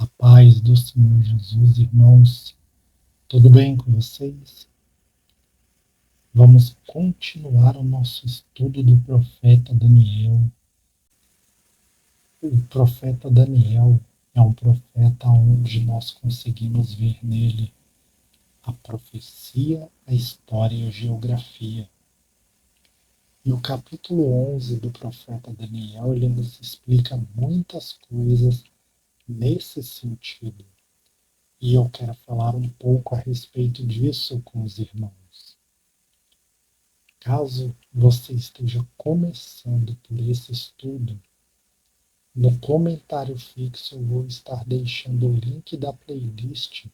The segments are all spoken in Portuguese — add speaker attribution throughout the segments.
Speaker 1: A paz do Senhor Jesus, irmãos, tudo bem com vocês? Vamos continuar o nosso estudo do profeta Daniel. O profeta Daniel é um profeta onde nós conseguimos ver nele a profecia, a história e a geografia. E o capítulo 11 do profeta Daniel, ele nos explica muitas coisas nesse sentido. E eu quero falar um pouco a respeito disso com os irmãos. Caso você esteja começando por esse estudo, no comentário fixo eu vou estar deixando o link da playlist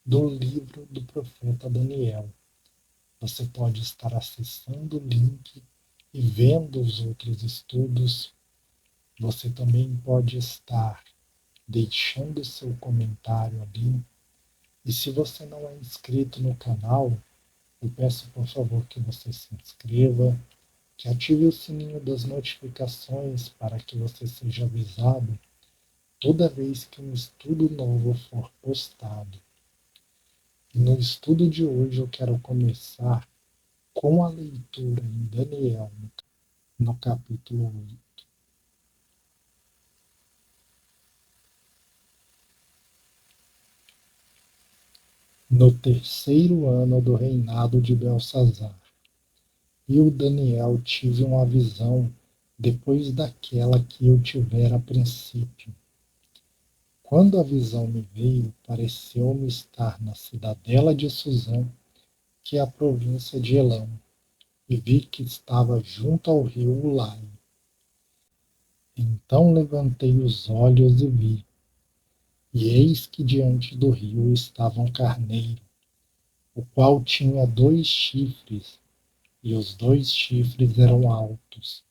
Speaker 1: do livro do profeta Daniel. Você pode estar acessando o link e vendo os outros estudos. Você também pode estar deixando seu comentário ali. E se você não é inscrito no canal, eu peço por favor que você se inscreva, que ative o sininho das notificações para que você seja avisado toda vez que um estudo novo for postado. E no estudo de hoje eu quero começar com a leitura em Daniel, no capítulo 8. No terceiro ano do reinado de Belsazar, eu, Daniel, tive uma visão depois daquela que eu tivera a princípio. Quando a visão me veio, pareceu-me estar na cidadela de Suzã, que é a província de Elão, e vi que estava junto ao rio Ulai. Então levantei os olhos e vi, e eis que diante do rio estava um carneiro, o qual tinha 2 chifres, e os 2 chifres eram altos,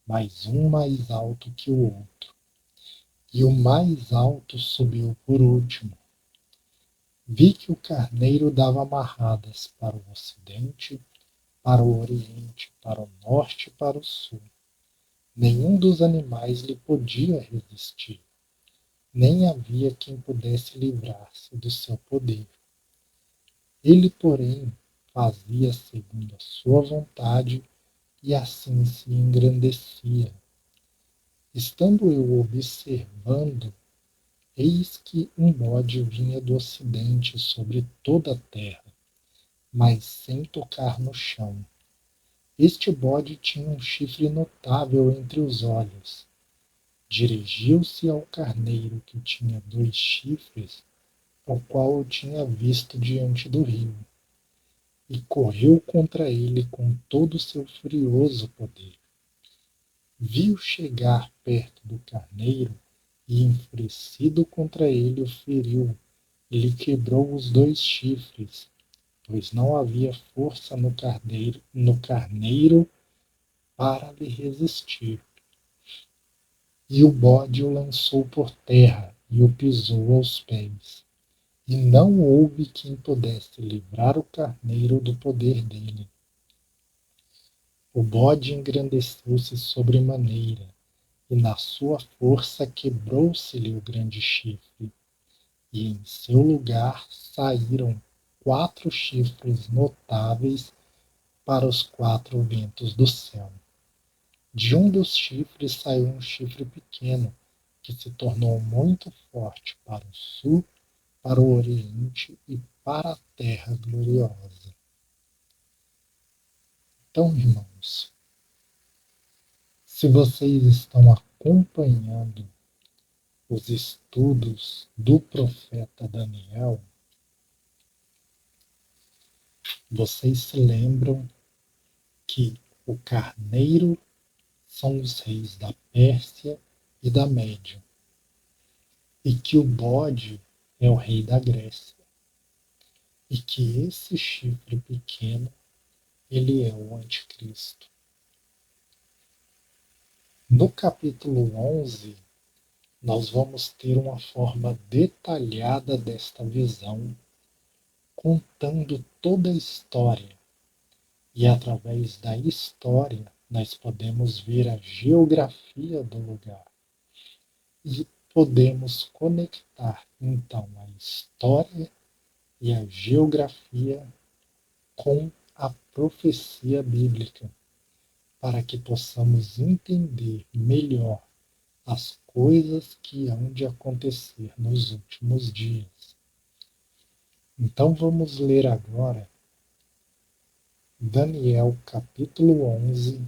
Speaker 1: mas um mais alto que o outro. E o mais alto subiu por último. Vi que o carneiro dava amarradas para o ocidente, para o oriente, para o norte e para o sul. Nenhum dos animais lhe podia resistir, nem havia quem pudesse livrar-se do seu poder. Ele, porém, fazia segundo a sua vontade e assim se engrandecia. Estando eu observando, eis que um bode vinha do ocidente sobre toda a terra, mas sem tocar no chão. Este bode tinha um chifre notável entre os olhos. Dirigiu-se ao carneiro que tinha 2 chifres, o qual eu tinha visto diante do rio, e correu contra ele com todo o seu furioso poder. Viu chegar perto do carneiro e, enfurecido contra ele, o feriu e lhe quebrou os 2 chifres, pois não havia força no carneiro para lhe resistir. E o bode o lançou por terra e o pisou aos pés. E não houve quem pudesse livrar o carneiro do poder dele. O bode engrandeceu-se sobremaneira, e na sua força quebrou-se-lhe o grande chifre, e em seu lugar saíram 4 chifres notáveis para os 4 ventos do céu. De um dos chifres saiu um chifre pequeno, que se tornou muito forte para o sul, para o oriente e para a terra gloriosa. Então, irmãos, se vocês estão acompanhando os estudos do profeta Daniel, vocês se lembram que o carneiro são os reis da Pérsia e da Média, e que o bode é o rei da Grécia, e que esse chifre pequeno, ele é o anticristo. No capítulo 11, nós vamos ter uma forma detalhada desta visão, contando toda a história. E através da história, nós podemos ver a geografia do lugar. E podemos conectar então a história e a geografia com a profecia bíblica, para que possamos entender melhor as coisas que hão de acontecer nos últimos dias. Então vamos ler agora Daniel capítulo 11,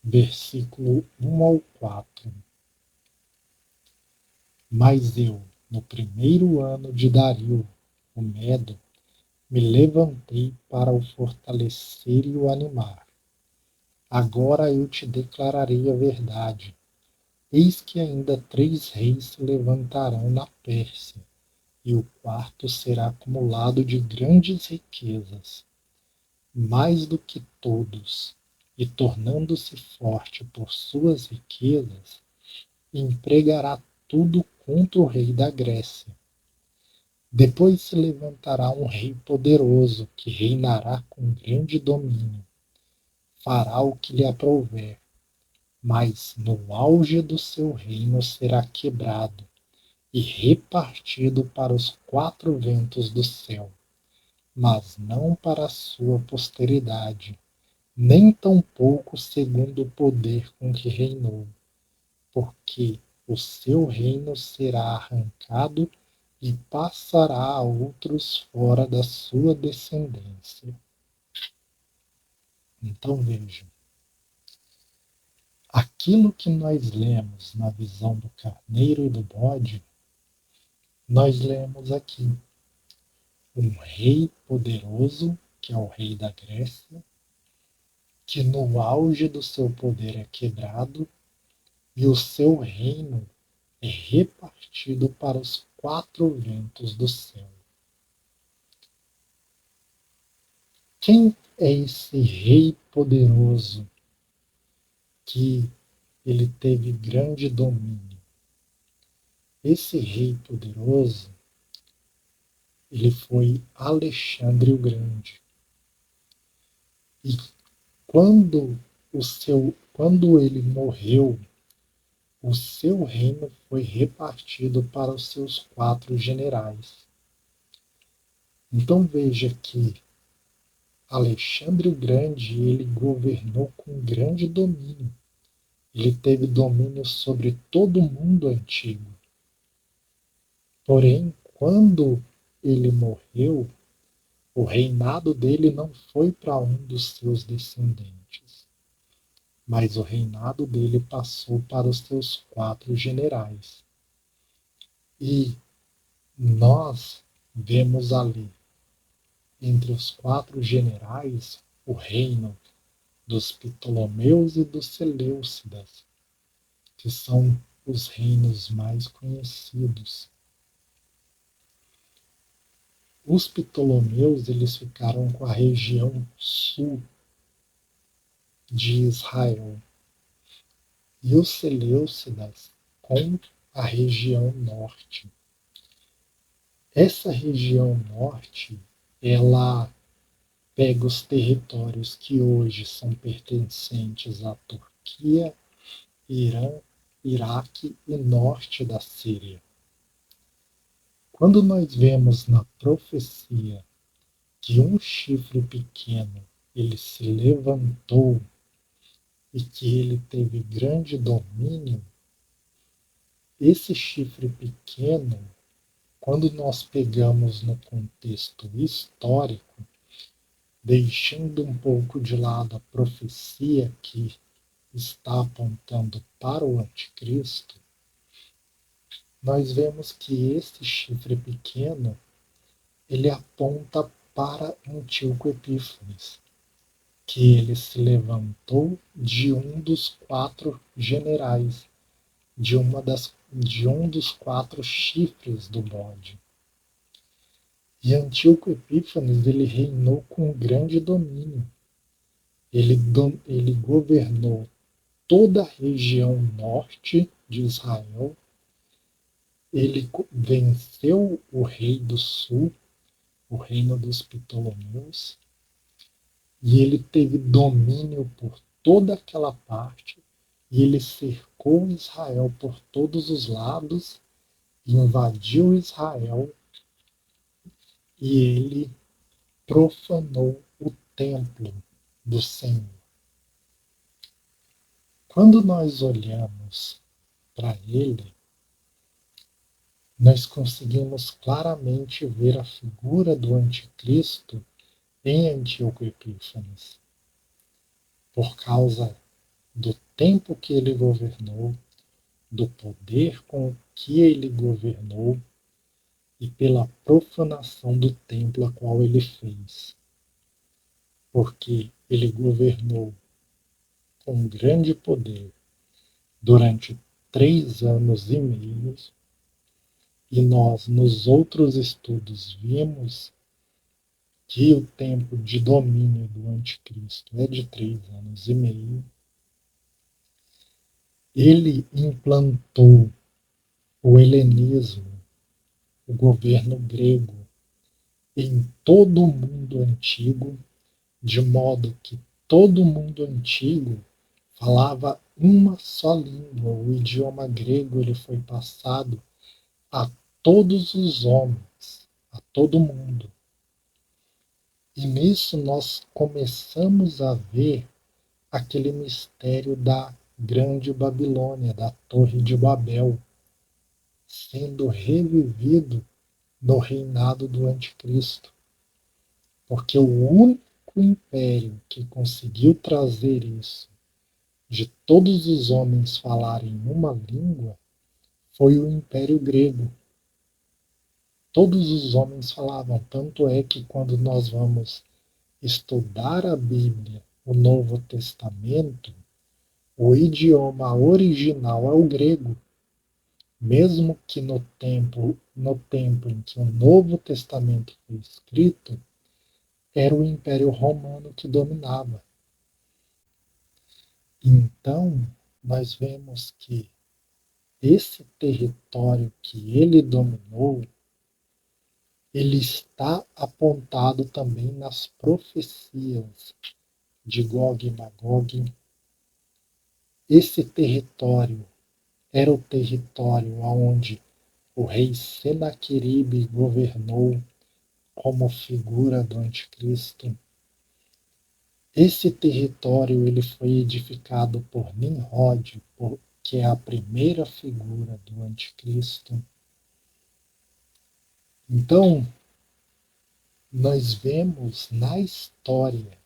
Speaker 1: versículo 1 ao 4. Mas eu, no primeiro ano de Dario, o Medo, me levantei para o fortalecer e o animar. Agora eu te declararei a verdade. Eis que ainda 3 reis se levantarão na Pérsia, e o quarto será acumulado de grandes riquezas, mais do que todos, e tornando-se forte por suas riquezas, empregará tudo contra o rei da Grécia. Depois se levantará um rei poderoso, que reinará com grande domínio. Fará o que lhe aprouver, mas no auge do seu reino será quebrado e repartido para os 4 ventos do céu, mas não para a sua posteridade, nem tampouco segundo o poder com que reinou, porque o seu reino será arrancado e passará a outros fora da sua descendência. Então vejam, aquilo que nós lemos na visão do carneiro e do bode, nós lemos aqui um rei poderoso, que é o rei da Grécia, que no auge do seu poder é quebrado e o seu reino é repartido para os 4 ventos do céu. Quem é esse rei poderoso que ele teve grande domínio? Esse rei poderoso, ele foi Alexandre o Grande. E quando ele morreu, o seu reino foi repartido para os seus 4 generais. Então veja que Alexandre o Grande, ele governou com grande domínio. Ele teve domínio sobre todo o mundo antigo. Porém, quando ele morreu, o reinado dele não foi para um dos seus descendentes, mas o reinado dele passou para os seus 4 generais. E nós vemos ali, entre os 4 generais, o reino dos Ptolomeus e dos Seleucidas, que são os reinos mais conhecidos. Os Ptolomeus, eles ficaram com a região sul de Israel e os Seleucidas com a região norte. Essa região norte, ela pega os territórios que hoje são pertencentes à Turquia, Irã, Iraque e norte da Síria. Quando nós vemos na profecia que um chifre pequeno ele se levantou e que ele teve grande domínio, esse chifre pequeno, quando nós pegamos no contexto histórico, deixando um pouco de lado a profecia que está apontando para o anticristo, nós vemos que esse chifre pequeno ele aponta para Antíoco Epífanes, que ele se levantou de um dos 4 generais, de um dos 4 chifres do bode. E Antíoco Epífanes ele reinou com grande domínio. Ele governou toda a região norte de Israel. Ele venceu o rei do sul, o reino dos Ptolomeus, e ele teve domínio por toda aquela parte, e ele cercou Israel por todos os lados, invadiu Israel e ele profanou o templo do Senhor. Quando nós olhamos para ele, nós conseguimos claramente ver a figura do anticristo em Antíoco Epífanes, por causa do tempo que ele governou, do poder com que ele governou e pela profanação do templo a qual ele fez. Porque ele governou com grande poder durante 3 anos e meio, e nós nos outros estudos vimos que o tempo de domínio do anticristo é de 3 anos e meio. Ele implantou o helenismo, o governo grego, em todo o mundo antigo, de modo que todo o mundo antigo falava uma só língua. O idioma grego ele foi passado a todos os homens, a todo mundo. E nisso nós começamos a ver aquele mistério da Grande Babilônia, da Torre de Babel, sendo revivido no reinado do Anticristo. Porque o único império que conseguiu trazer isso, de todos os homens falarem uma língua, foi o Império Grego. Todos os homens falavam, tanto é que quando nós vamos estudar a Bíblia, o Novo Testamento, o idioma original é o grego, mesmo que no tempo em que o Novo Testamento foi escrito, era o Império Romano que dominava. Então, nós vemos que esse território que ele dominou, ele está apontado também nas profecias de Gog e Magog. Esse território era o território onde o rei Senaqueribe governou como figura do anticristo. Esse território ele foi edificado por Nimrod, que é a primeira figura do anticristo. Então, nós vemos na história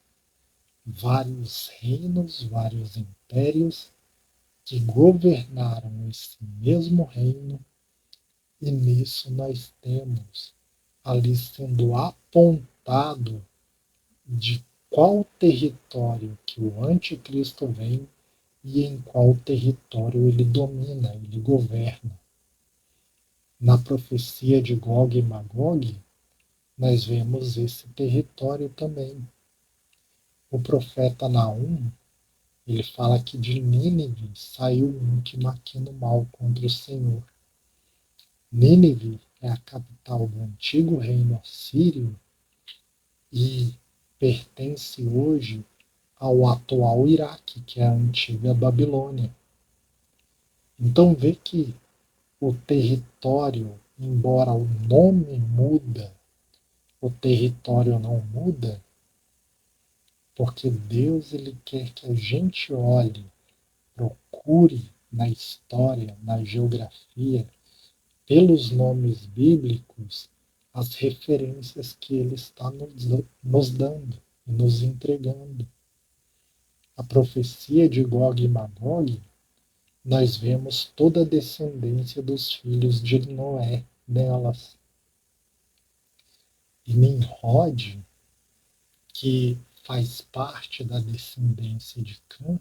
Speaker 1: vários reinos, vários impérios que governaram esse mesmo reino, e nisso nós temos ali sendo apontado de qual território que o anticristo vem e em qual território ele domina, ele governa. Na profecia de Gog e Magog, nós vemos esse território também. O profeta Naum, ele fala que de Nínive saiu um que maquina o mal contra o Senhor. Nínive é a capital do antigo reino assírio e pertence hoje ao atual Iraque, que é a antiga Babilônia. Então vê que o território, embora o nome muda, o território não muda, porque Deus ele quer que a gente olhe, procure na história, na geografia, pelos nomes bíblicos, as referências que ele está nos dando e nos entregando. A profecia de Gog e Magog, nós vemos toda a descendência dos filhos de Noé nelas. E Nimrod, que faz parte da descendência de Cã,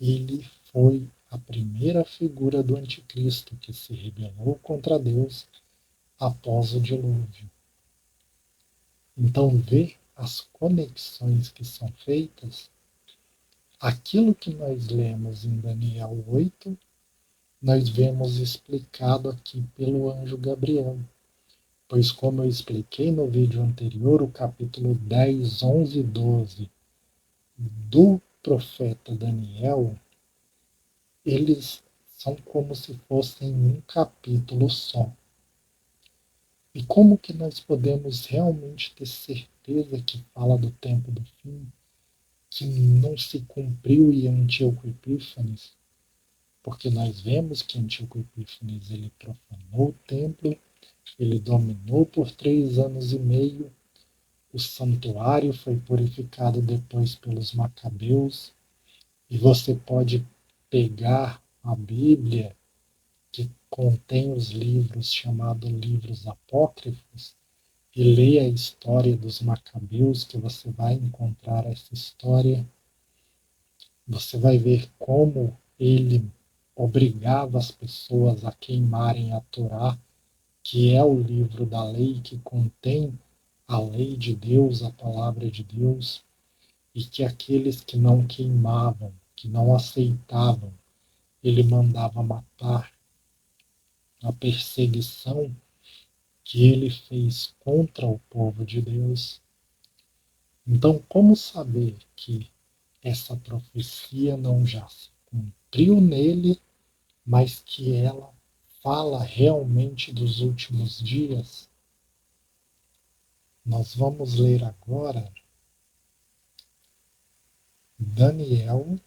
Speaker 1: ele foi a primeira figura do anticristo que se rebelou contra Deus após o dilúvio. Então vê as conexões que são feitas. Aquilo que nós lemos em Daniel 8, nós vemos explicado aqui pelo anjo Gabriel. Pois como eu expliquei no vídeo anterior, o capítulo 10, 11 e 12 do profeta Daniel, eles são como se fossem um capítulo só. E como que nós podemos realmente ter certeza que fala do tempo do fim, que não se cumpriu em Antíoco Epífanes? Porque nós vemos que Antíoco Epífanes ele profanou o templo, ele dominou por 3 anos e meio, o santuário foi purificado depois pelos macabeus, e você pode pegar a Bíblia, que contém os livros chamados livros apócrifos, e ler a história dos macabeus, que você vai encontrar essa história. Você vai ver como ele obrigava as pessoas a queimarem a Torá, que é o livro da lei que contém a lei de Deus, a palavra de Deus, e que aqueles que não queimavam, que não aceitavam, ele mandava matar. A perseguição que ele fez contra o povo de Deus. Então, como saber que essa profecia não já se cumpriu nele, mas que ela fala realmente dos últimos dias? Nós vamos ler agora Daniel,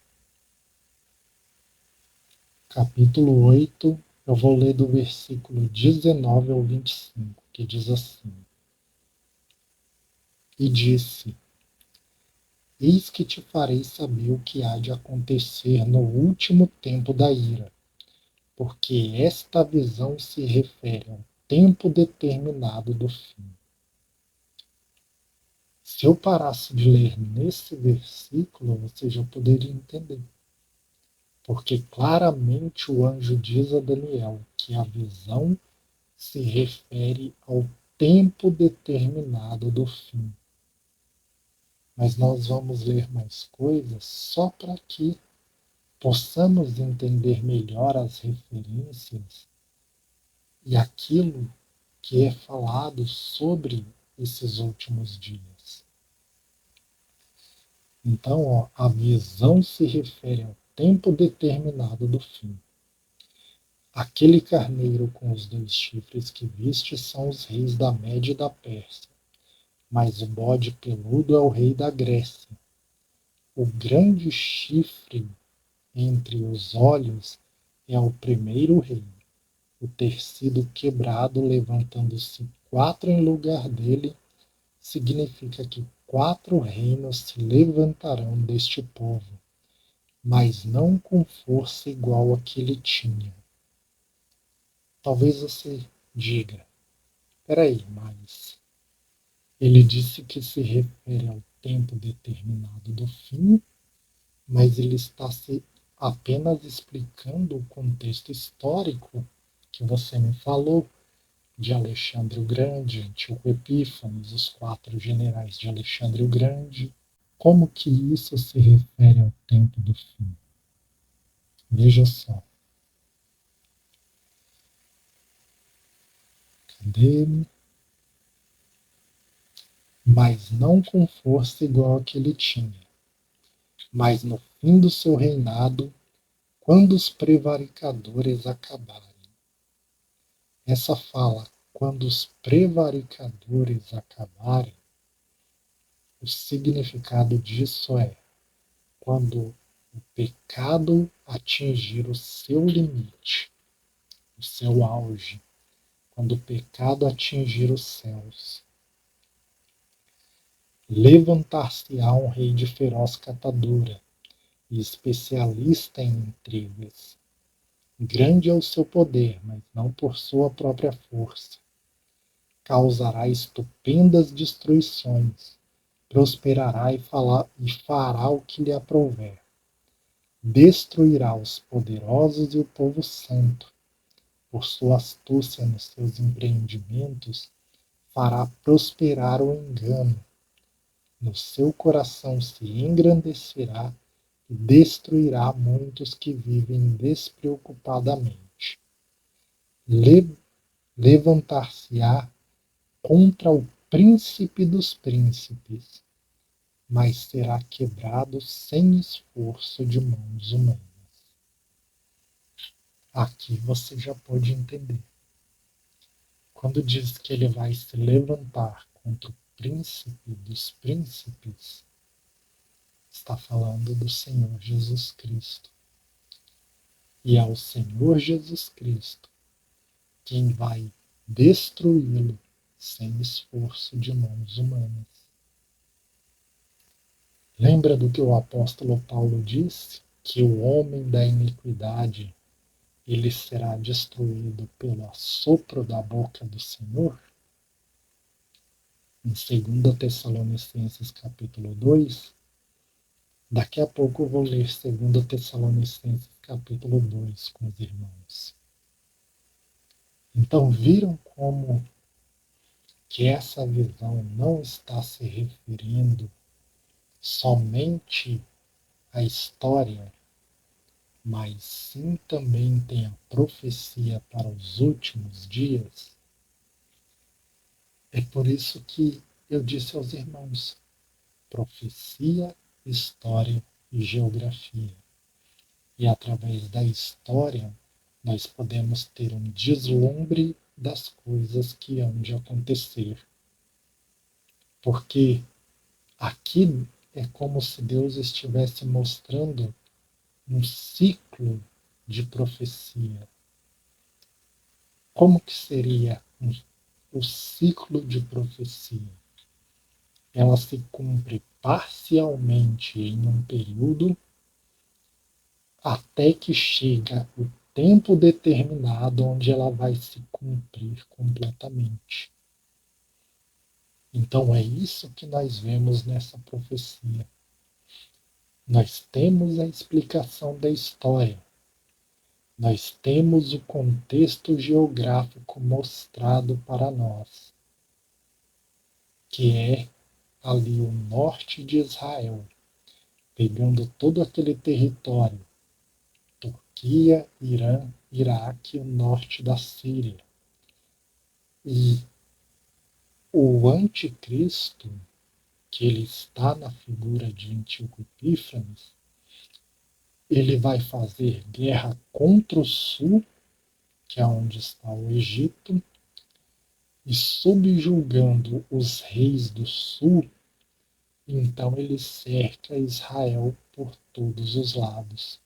Speaker 1: capítulo 8. Eu vou ler do versículo 19 ao 25, que diz assim: E disse: Eis que te farei saber o que há de acontecer no último tempo da ira, porque esta visão se refere ao tempo determinado do fim. Se eu parasse de ler nesse versículo, você já poderia entender. Porque claramente o anjo diz a Daniel que a visão se refere ao tempo determinado do fim. Mas nós vamos ler mais coisas só para que possamos entender melhor as referências e aquilo que é falado sobre esses últimos dias. Então, a visão se refere ao tempo determinado do fim. Aquele carneiro com os 2 chifres que viste são os reis da Média e da Pérsia, mas o bode peludo é o rei da Grécia. O grande chifre entre os olhos é o primeiro rei. O ter sido quebrado, levantando-se 4 em lugar dele, significa que 4 reinos se levantarão deste povo, mas não com força igual a que ele tinha. Talvez você diga: peraí, mas ele disse que se refere ao tempo determinado do fim, mas ele está se apenas explicando o contexto histórico que você me falou, de Alexandre o Grande, Antíoco Epífanes, os 4 generais de Alexandre o Grande. Como que isso se refere ao tempo do fim? Veja só. Cadê? Mas não com força igual a que ele tinha. Mas no fim do seu reinado, quando os prevaricadores acabarem. Essa fala, quando os prevaricadores acabarem, o significado disso é quando o pecado atingir o seu limite, o seu auge, quando o pecado atingir os céus. Levantar-se-á um rei de feroz catadura e especialista em intrigas. Grande é o seu poder, mas não por sua própria força. Causará estupendas destruições, prosperará e fará o que lhe aprouver. Destruirá os poderosos e o povo santo. Por sua astúcia nos seus empreendimentos, fará prosperar o engano. No seu coração se engrandecerá e destruirá muitos que vivem despreocupadamente. Levantar-se-á contra o príncipe dos príncipes, mas será quebrado sem esforço de mãos humanas. Aqui você já pode entender. Quando diz que ele vai se levantar contra o príncipe dos príncipes, está falando do Senhor Jesus Cristo. E é o Senhor Jesus Cristo quem vai destruí-lo sem esforço de mãos humanas. Lembra do que o apóstolo Paulo disse? Que o homem da iniquidade ele será destruído pelo assopro da boca do Senhor? Em 2 Tessalonicenses capítulo 2, daqui a pouco eu vou ler 2 Tessalonicenses capítulo 2 com os irmãos. Então viram como que essa visão não está se referindo somente à história, mas sim também tem a profecia para os últimos dias? É por isso que eu disse aos irmãos, profecia, história e geografia. E através da história, nós podemos ter um deslumbre das coisas que hão de acontecer. Porque aqui é como se Deus estivesse mostrando um ciclo de profecia. Como que seria o ciclo de profecia? Ela se cumpre parcialmente em um período até que chega o tempo determinado onde ela vai se cumprir completamente. Então é isso que nós vemos nessa profecia. Nós temos a explicação da história. Nós temos o contexto geográfico mostrado para nós, que é ali o norte de Israel, pegando todo aquele território, Turquia, Irã, Iraque e o norte da Síria. E o anticristo, que ele está na figura de Antíoco Epífanes, ele vai fazer guerra contra o sul, que é onde está o Egito, e subjugando os reis do sul, então ele cerca Israel por todos os lados.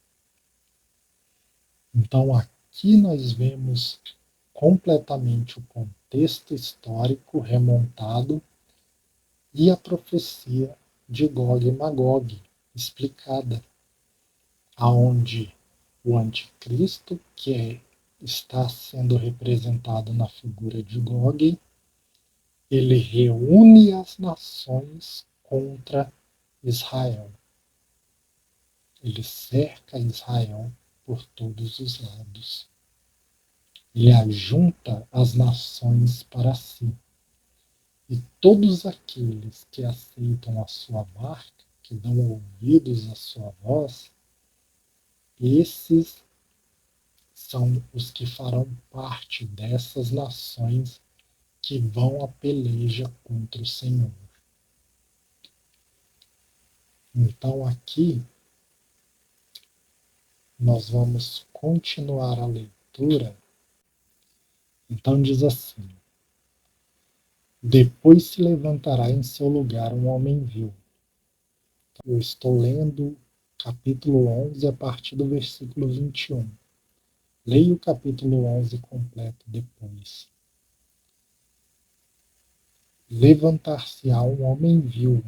Speaker 1: Então aqui nós vemos completamente o contexto histórico remontado e a profecia de Gog e Magog explicada, aonde o anticristo, está sendo representado na figura de Gog, ele reúne as nações contra Israel. Ele cerca Israel por todos os lados. Ele ajunta as nações para si. E todos aqueles que aceitam a sua marca, que dão ouvidos à sua voz, esses são os que farão parte dessas nações que vão à peleja contra o Senhor. Então aqui nós vamos continuar a leitura. Então diz assim: depois se levantará em seu lugar um homem vil. Eu estou lendo capítulo 11 a partir do versículo 21. Leia o capítulo 11 completo depois. Levantar-se-á um homem vil,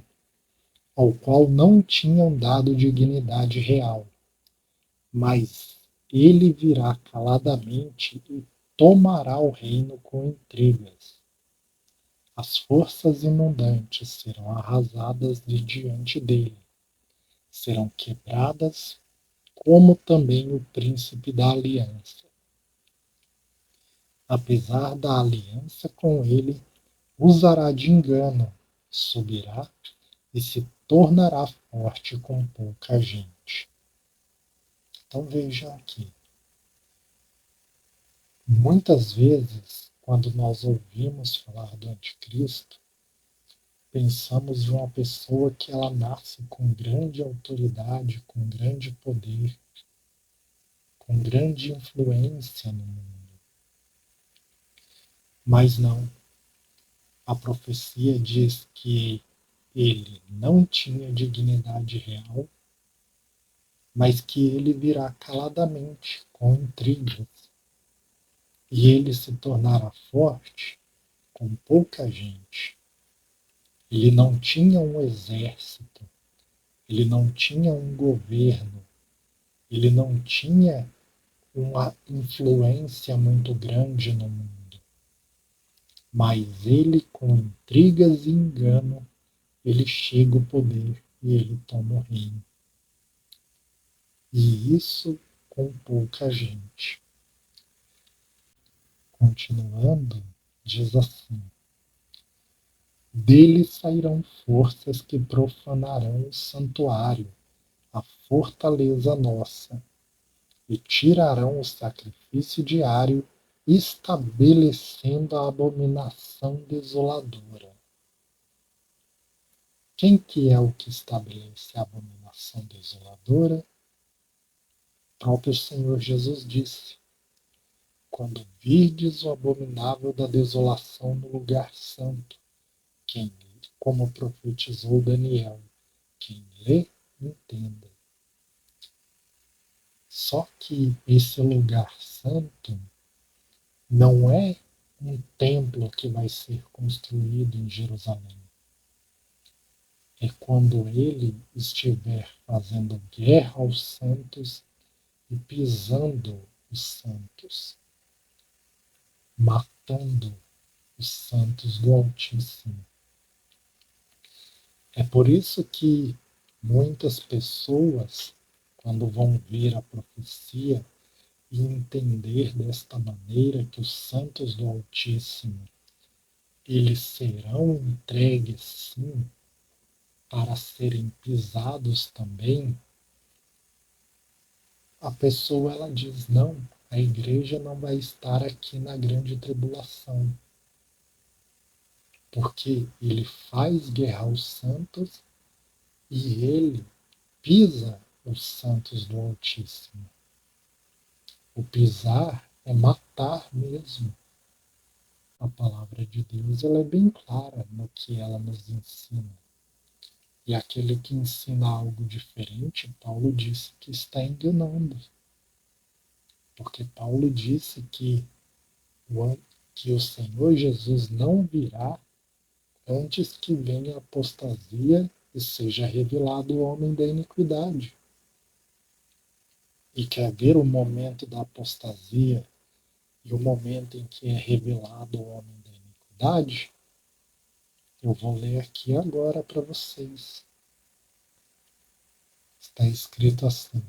Speaker 1: ao qual não tinham dado dignidade real, mas ele virá caladamente e tomará o reino com intrigas. As forças inundantes serão arrasadas de diante dele, serão quebradas, como também o príncipe da aliança. Apesar da aliança com ele, usará de engano, subirá e se tornará forte com pouca gente. Então vejam aqui. Muitas vezes, quando nós ouvimos falar do anticristo, pensamos de uma pessoa que ela nasce com grande autoridade, com grande poder, com grande influência no mundo. Mas não, a profecia diz que ele não tinha dignidade real, mas que ele virá caladamente, com intrigas, e ele se tornará forte com pouca gente. Ele não tinha um exército, ele não tinha um governo, ele não tinha uma influência muito grande no mundo. Mas ele, com intrigas e engano, ele chega ao poder e ele toma o reino. E isso com pouca gente. Continuando, diz assim: dele sairão forças que profanarão o santuário, a fortaleza nossa, e tirarão o sacrifício diário, estabelecendo a abominação desoladora. Quem que é o que estabelece a abominação desoladora? O próprio Senhor Jesus disse: quando virdes o abominável da desolação no lugar santo, quem, como profetizou Daniel, quem lê, entenda. Só que esse lugar santo não é um templo que vai ser construído em Jerusalém. É quando ele estiver fazendo guerra aos santos e pisando os santos, matando os santos do Altíssimo. É por isso que muitas pessoas, quando vão ver a profecia e entender desta maneira que os santos do Altíssimo, eles serão entregues sim para serem pisados também, a pessoa ela diz: não, a igreja não vai estar aqui na grande tribulação, porque ele faz guerra aos santos e ele pisa os santos do Altíssimo. O pisar é matar mesmo. A palavra de Deus ela é bem clara no que ela nos ensina. E aquele que ensina algo diferente, Paulo disse que está enganando. Porque Paulo disse que o Senhor Jesus não virá antes que venha a apostasia e seja revelado o homem da iniquidade. E quer ver o momento da apostasia e o momento em que é revelado o homem da iniquidade? Eu vou ler aqui agora para vocês. Está escrito assim: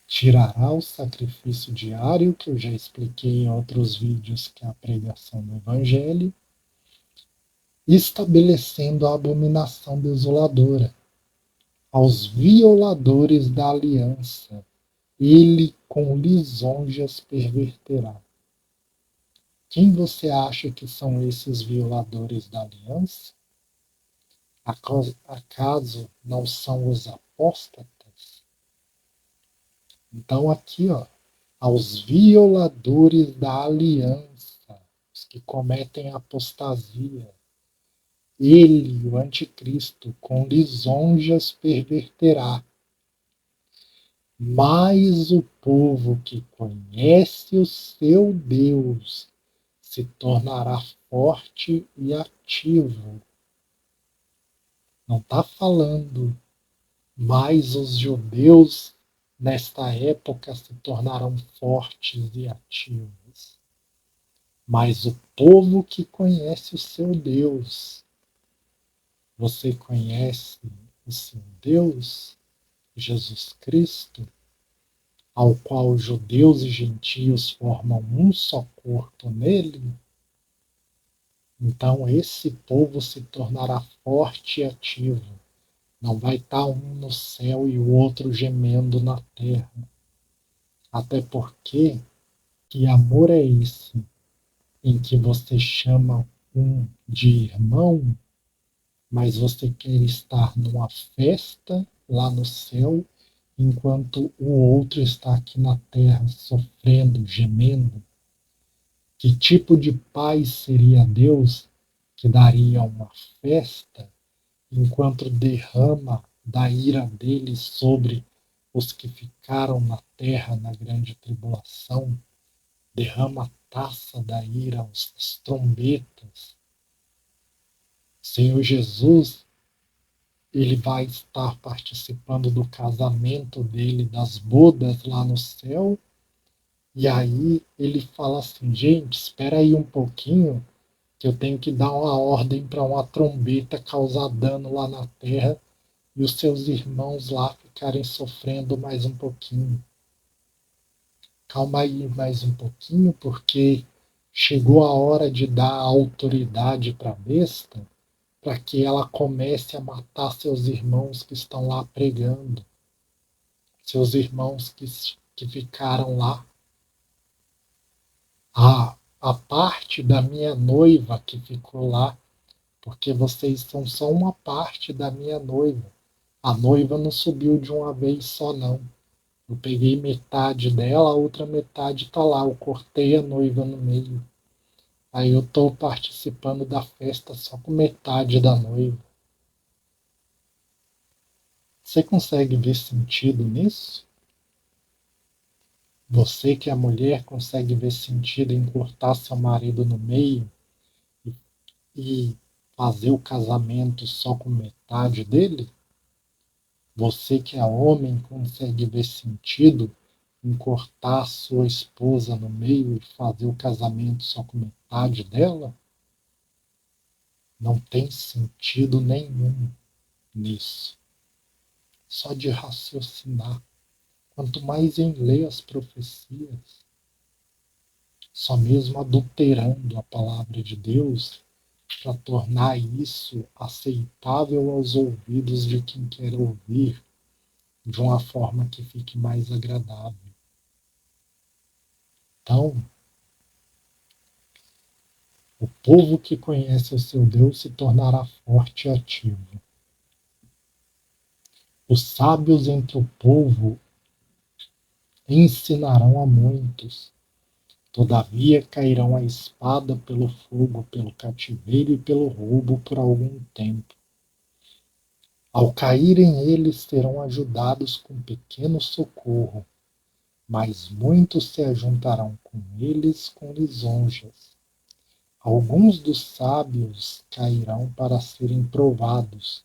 Speaker 1: tirará o sacrifício diário, que eu já expliquei em outros vídeos, que é a pregação do Evangelho, estabelecendo a abominação desoladora. Aos violadores da aliança, ele com lisonjas perverterá. Quem você acha que são esses violadores da aliança? Acaso não são os apóstatas? Então aqui, ó, aos violadores da aliança, os que cometem apostasia, ele, o anticristo, com lisonjas perverterá. Mas o povo que conhece o seu Deus se tornará forte e ativo. Não está falando, mas os judeus nesta época se tornarão fortes e ativos. Mas o povo que conhece o seu Deus, você conhece o seu Deus, Jesus Cristo, ao qual judeus e gentios formam um só corpo nele? Então esse povo se tornará forte e ativo. Não vai estar um no céu e o outro gemendo na terra. Até porque, que amor é esse em que você chama um de irmão, mas você quer estar numa festa lá no céu enquanto o outro está aqui na terra sofrendo, gemendo? Que tipo de pai seria Deus que daria uma festa enquanto derrama da ira dele sobre os que ficaram na terra na grande tribulação, derrama a taça da ira, as trombetas? Senhor Jesus, ele vai estar participando do casamento dele, das bodas lá no céu, e aí ele fala assim: gente, espera aí um pouquinho, que eu tenho que dar uma ordem para uma trombeta causar dano lá na terra e os seus irmãos lá ficarem sofrendo mais um pouquinho. Calma aí mais um pouquinho, porque chegou a hora de dar autoridade para a besta, para que ela comece a matar seus irmãos que estão lá pregando, seus irmãos que ficaram lá. A parte da minha noiva que ficou lá, porque vocês são só uma parte da minha noiva. A noiva não subiu de uma vez só, não. Eu peguei metade dela, a outra metade tá lá. Eu cortei a noiva no meio. Aí eu tô participando da festa só com metade da noiva. Você consegue ver sentido nisso? Você que é mulher consegue ver sentido em cortar seu marido no meio e fazer o casamento só com metade dele? Você que é homem consegue ver sentido em cortar sua esposa no meio e fazer o casamento só com metade dela? Não tem sentido nenhum nisso. Só de raciocinar. Quanto mais em ler as profecias, só mesmo adulterando a palavra de Deus para tornar isso aceitável aos ouvidos de quem quer ouvir de uma forma que fique mais agradável. Então, o povo que conhece o seu Deus se tornará forte e ativo. Os sábios entre o povo ensinarão a muitos. Todavia cairão a espada pelo fogo, pelo cativeiro e pelo roubo por algum tempo. Ao caírem eles serão ajudados com pequeno socorro, mas muitos se ajuntarão com eles com lisonjas. Alguns dos sábios cairão para serem provados,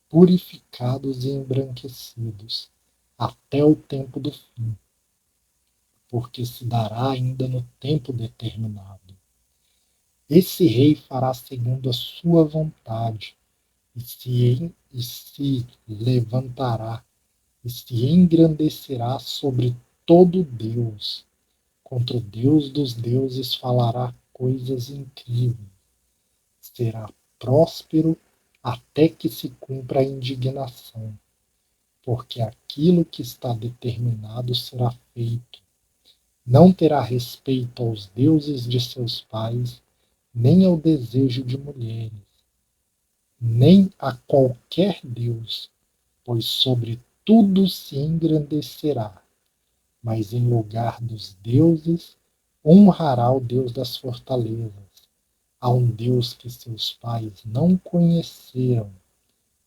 Speaker 1: purificados e embranquecidos, até o tempo do fim, porque se dará ainda no tempo determinado. Esse rei fará segundo a sua vontade, e se levantará, e se engrandecerá sobre todo Deus. Contra o Deus dos deuses falará coisas incríveis. Será próspero até que se cumpra a indignação, porque aquilo que está determinado será feito. Não terá respeito aos deuses de seus pais, nem ao desejo de mulheres, nem a qualquer deus, pois sobre tudo se engrandecerá, mas em lugar dos deuses honrará o Deus das fortalezas, a um Deus que seus pais não conheceram.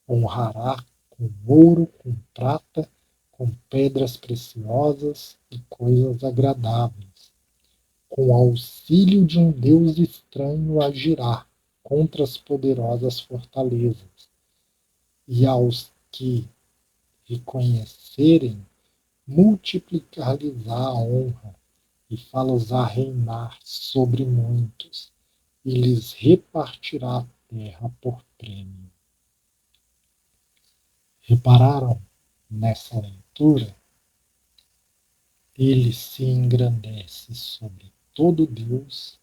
Speaker 1: Honrará com ouro, com prata, com pedras preciosas e coisas agradáveis. Com auxílio de um Deus estranho agirá contra as poderosas fortalezas. E aos que reconhecerem, multiplicar-lhes a honra e fá-los a reinar sobre muitos, e lhes repartirá a terra por prêmio. Repararam nessa leitura? Ele se engrandece sobre todo Deus,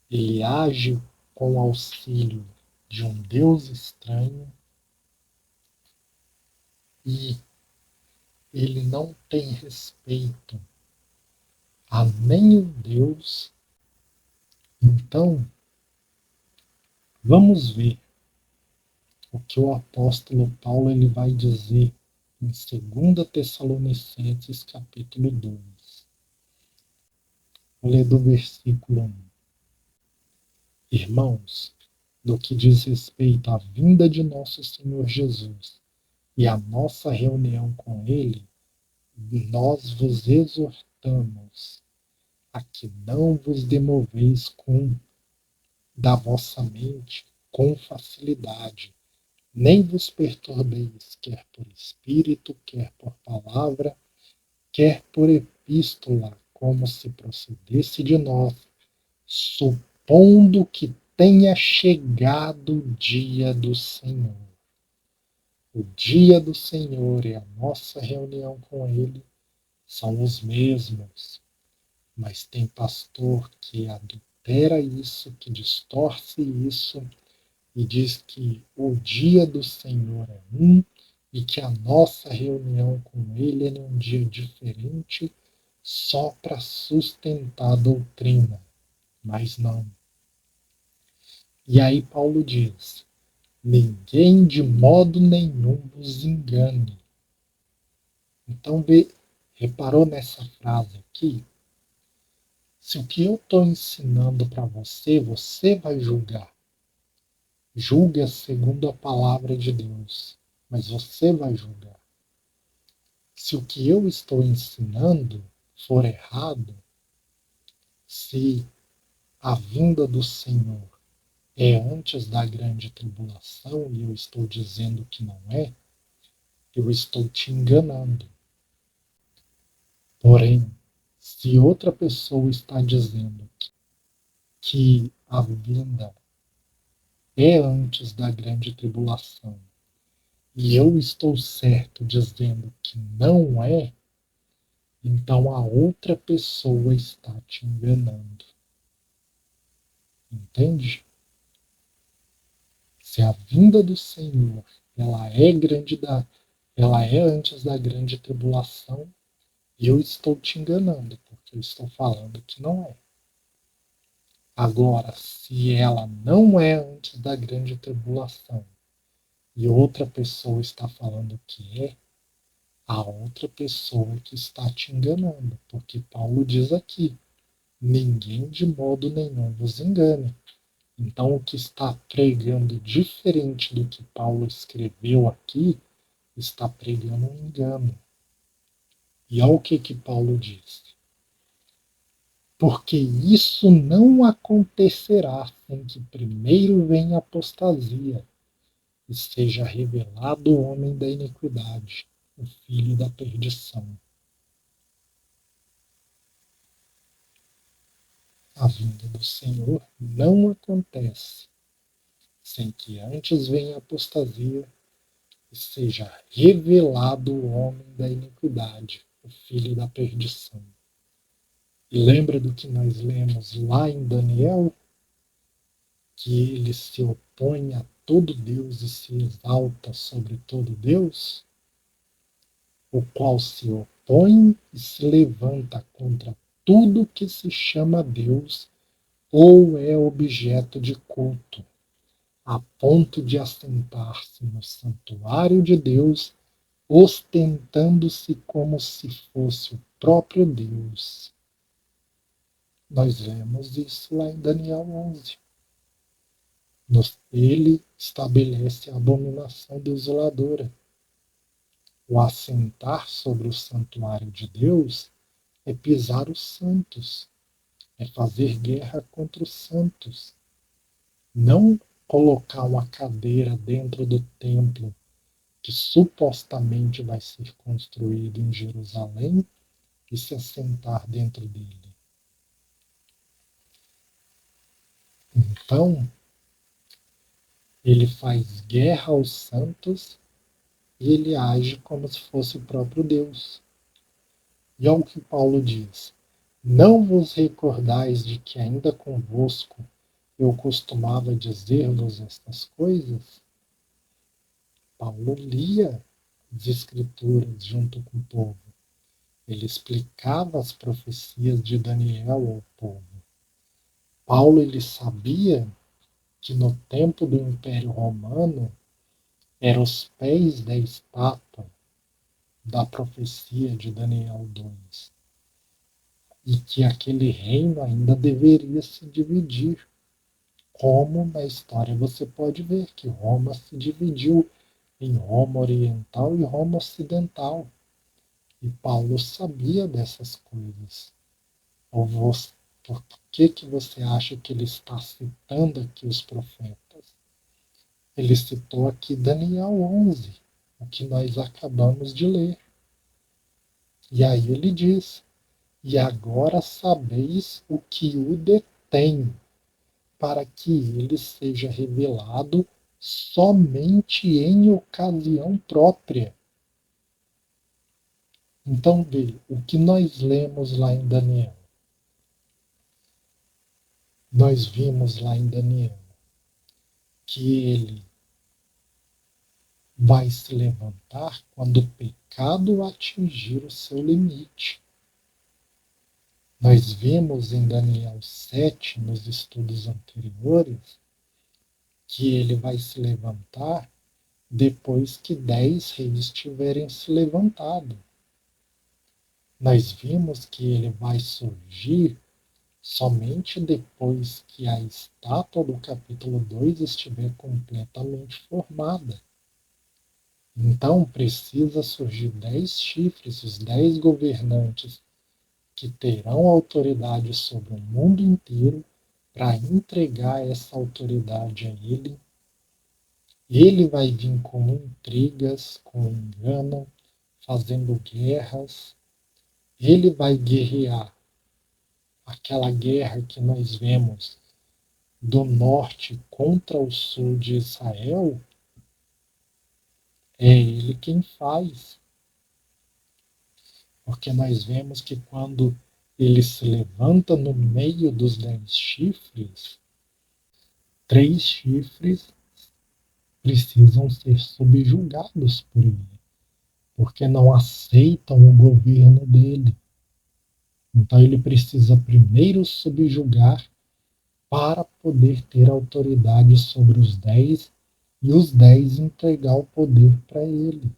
Speaker 1: ele age com auxílio de um Deus estranho e ele não tem respeito a nenhum Deus. Então, vamos ver o que o apóstolo Paulo ele vai dizer em 2 Tessalonicenses capítulo 2. Vou ler do versículo 1. Irmãos, no que diz respeito à vinda de nosso Senhor Jesus e à nossa reunião com Ele, nós vos exortamos a que não vos demoveis da vossa mente com facilidade, nem vos perturbeis, quer por espírito, quer por palavra, quer por epístola, como se procedesse de nós, supondo que tenha chegado o dia do Senhor. O dia do Senhor e a nossa reunião com Ele são os mesmos, mas tem pastor que adultera isso, que distorce isso e diz que o dia do Senhor é um e que a nossa reunião com Ele é um dia diferente só para sustentar a doutrina, mas não. E aí Paulo diz: ninguém de modo nenhum vos engane. Então, reparou nessa frase aqui? Se o que eu estou ensinando para você, você vai julgar. Julga segundo a palavra de Deus, mas você vai julgar. Se o que eu estou ensinando for errado, se a vinda do Senhor é antes da grande tribulação e eu estou dizendo que não é, eu estou te enganando. Porém, se outra pessoa está dizendo que a vinda é antes da grande tribulação e eu estou certo dizendo que não é, então a outra pessoa está te enganando. Entende? Se a vinda do Senhor ela é antes da grande tribulação, eu estou te enganando, porque eu estou falando que não é. Agora, se ela não é antes da grande tribulação e outra pessoa está falando que é, a outra pessoa que está te enganando, porque Paulo diz aqui: ninguém de modo nenhum vos engane. Então, o que está pregando diferente do que Paulo escreveu aqui, está pregando um engano. E olha o que Paulo diz: porque isso não acontecerá sem que primeiro venha a apostasia e seja revelado o homem da iniquidade, o filho da perdição. A vinda do Senhor não acontece sem que antes venha a apostasia e seja revelado o homem da iniquidade, o filho da perdição. E lembra do que nós lemos lá em Daniel? Que ele se opõe a todo Deus e se exalta sobre todo Deus? O qual se opõe e se levanta contra tudo que se chama Deus ou é objeto de culto, a ponto de assentar-se no santuário de Deus, ostentando-se como se fosse o próprio Deus. Nós lemos isso lá em Daniel 11. Ele estabelece a abominação desoladora. O assentar sobre o santuário de Deus é pisar os santos, é fazer guerra contra os santos. Não colocar uma cadeira dentro do templo que supostamente vai ser construído em Jerusalém e se assentar dentro dele. Então, ele faz guerra aos santos e ele age como se fosse o próprio Deus. E olha o que Paulo diz: não vos recordais de que ainda convosco eu costumava dizer-vos estas coisas? Paulo lia as Escrituras junto com o povo. Ele explicava as profecias de Daniel ao povo. Paulo ele sabia que no tempo do Império Romano eram os pés da estátua da profecia de Daniel 2, e que aquele reino ainda deveria se dividir, como na história você pode ver que Roma se dividiu em Roma Oriental e Roma Ocidental. E Paulo sabia dessas coisas. Ou você, por que você acha que ele está citando aqui os profetas? Ele citou aqui Daniel 11, o que nós acabamos de ler. E aí ele diz: E agora sabeis o que o detém, para que ele seja revelado somente em ocasião própria. Então, vê, o que nós lemos lá em Daniel? Nós vimos lá em Daniel que ele vai se levantar quando o pecado atingir o seu limite. Nós vimos em Daniel 7, nos estudos anteriores, que ele vai se levantar depois que 10 reis tiverem se levantado. Nós vimos que ele vai surgir somente depois que a estátua do capítulo 2 estiver completamente formada. Então precisa surgir 10 chifres, os 10 governantes que terão autoridade sobre o mundo inteiro para entregar essa autoridade a ele. Ele vai vir com intrigas, com engano, fazendo guerras. Ele vai guerrear aquela guerra que nós vemos do norte contra o sul de Israel. É ele quem faz. Porque nós vemos que quando ele se levanta no meio dos 10 chifres, 3 chifres precisam ser subjugados por ele, porque não aceitam o governo dele. Então ele precisa primeiro subjugar para poder ter autoridade sobre os 10 e os 10 entregar o poder para ele,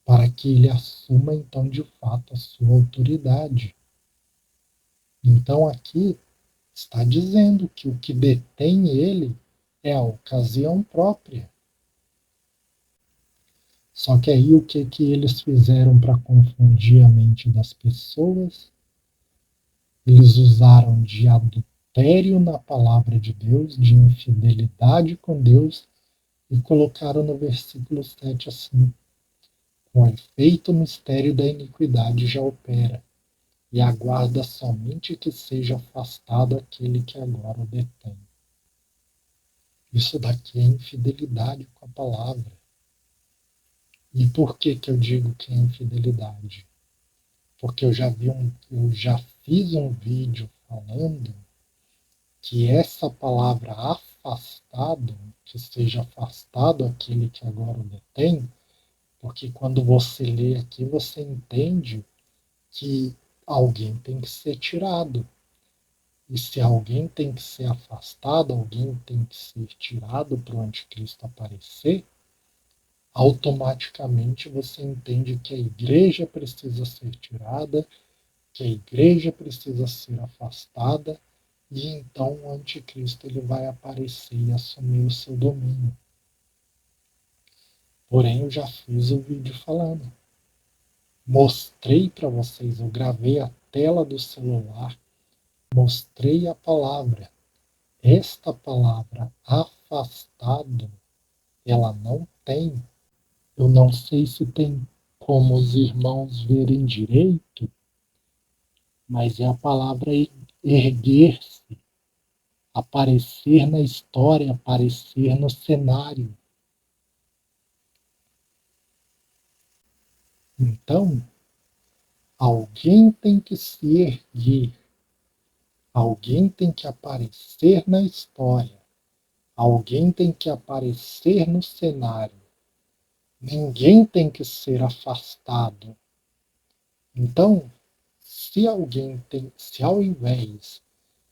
Speaker 1: para que ele assuma então de fato a sua autoridade. Então aqui está dizendo que o que detém ele é a ocasião própria. Só que aí o que eles fizeram para confundir a mente das pessoas? Eles usaram de adultério na palavra de Deus, de infidelidade com Deus, e colocaram no versículo 7 assim: com efeito, o mistério da iniquidade já opera, e aguarda somente que seja afastado aquele que agora o detém. Isso daqui é infidelidade com a palavra. E por que eu digo que é infidelidade? Porque eu já fiz um vídeo falando que essa palavra afastado, que seja afastado aquele que agora o detém, porque quando você lê aqui, você entende que alguém tem que ser tirado. E se alguém tem que ser afastado, alguém tem que ser tirado para o anticristo aparecer, automaticamente você entende que a igreja precisa ser tirada, que a igreja precisa ser afastada, e então o anticristo ele vai aparecer e assumir o seu domínio. Porém, eu já fiz o vídeo falando. Mostrei para vocês, eu gravei a tela do celular, mostrei a palavra. Esta palavra afastado, ela não tem. Eu não sei se tem como os irmãos verem direito, mas é a palavra erguer-se, aparecer na história, aparecer no cenário. Então, alguém tem que se erguer, alguém tem que aparecer na história, alguém tem que aparecer no cenário. Ninguém tem que ser afastado. Então, se ao invés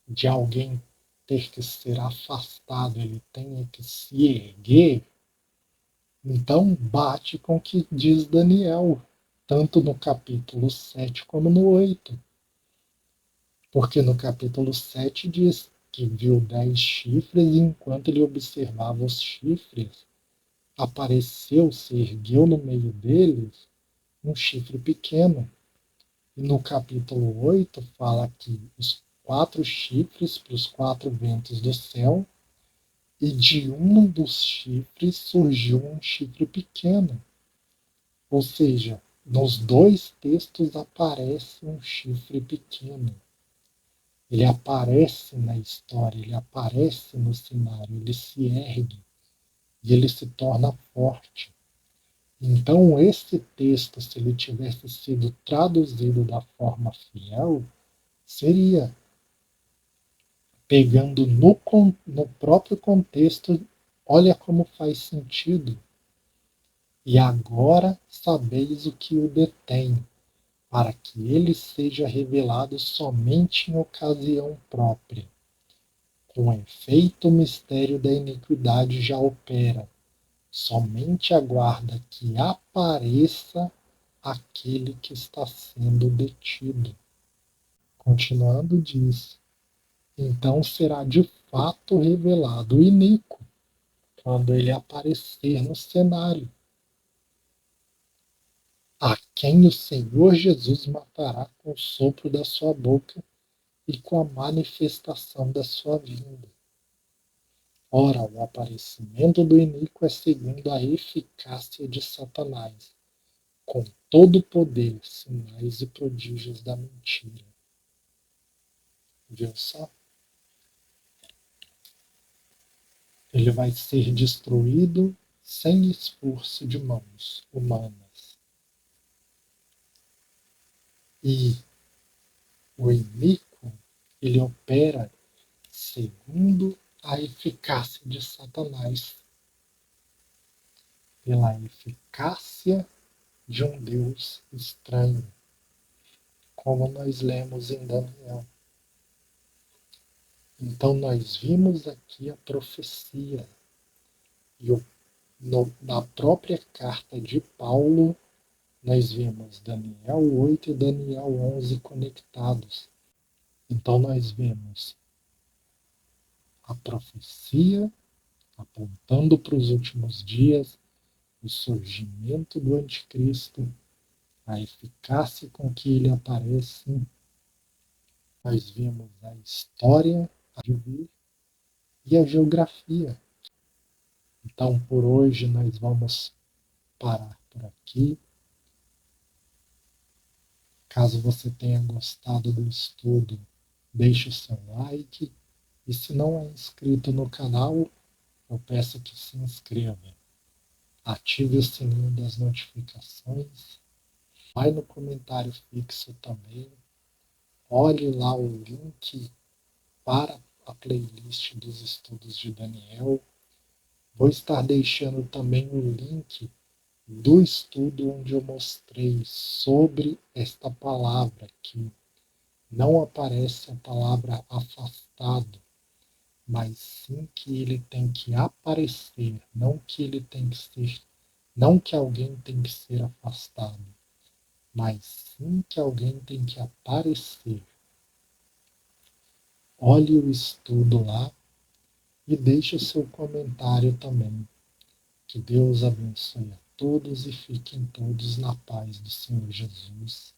Speaker 1: de alguém ter que ser afastado, ele tenha que se erguer, então bate com o que diz Daniel. tanto no capítulo 7 como no 8. Porque no capítulo 7 diz que viu 10 chifres e enquanto ele observava os chifres, apareceu, se ergueu no meio deles um chifre pequeno. E no capítulo 8 fala que os 4 chifres para os 4 ventos do céu, e de um dos chifres surgiu um chifre pequeno. Ou seja, nos dois textos aparece um chifre pequeno. Ele aparece na história, ele aparece no cenário, ele se ergue e ele se torna forte. Então, esse texto, se ele tivesse sido traduzido da forma fiel, seria pegando no próprio contexto, olha como faz sentido. E agora sabeis o que o detém, para que ele seja revelado somente em ocasião própria. Com efeito, o mistério da iniquidade já opera, somente aguarda que apareça aquele que está sendo detido. Continuando, diz: então será de fato revelado o iníquo, quando ele aparecer no cenário, a quem o Senhor Jesus matará com o sopro da sua boca e com a manifestação da sua vinda. Ora, o aparecimento do iníquo é segundo a eficácia de Satanás, com todo o poder, sinais e prodígios da mentira. Viu só? Ele vai ser destruído sem esforço de mãos humanas. E o iníquo, ele opera segundo a eficácia de Satanás, pela eficácia de um Deus estranho, como nós lemos em Daniel. Então nós vimos aqui a profecia e na própria carta de Paulo nós vimos Daniel 8 e Daniel 11 conectados. Então nós vemos a profecia apontando para os últimos dias, o surgimento do anticristo, a eficácia com que ele aparece. Nós vimos a história a vir e a geografia. Então, por hoje, nós vamos parar por aqui. Caso você tenha gostado do estudo, deixe o seu like. E se não é inscrito no canal, eu peço que se inscreva. Ative o sininho das notificações. Vai no comentário fixo também. Olhe lá o link para a playlist dos estudos de Daniel. Vou estar deixando também o link do estudo onde eu mostrei sobre esta palavra, que não aparece a palavra afastado, mas sim que ele tem que aparecer, não que ele tem que ser, não que alguém tem que ser afastado, mas sim que alguém tem que aparecer. Olhe o estudo lá e deixe o seu comentário também. Que Deus abençoe a todos e fiquem todos na paz do Senhor Jesus.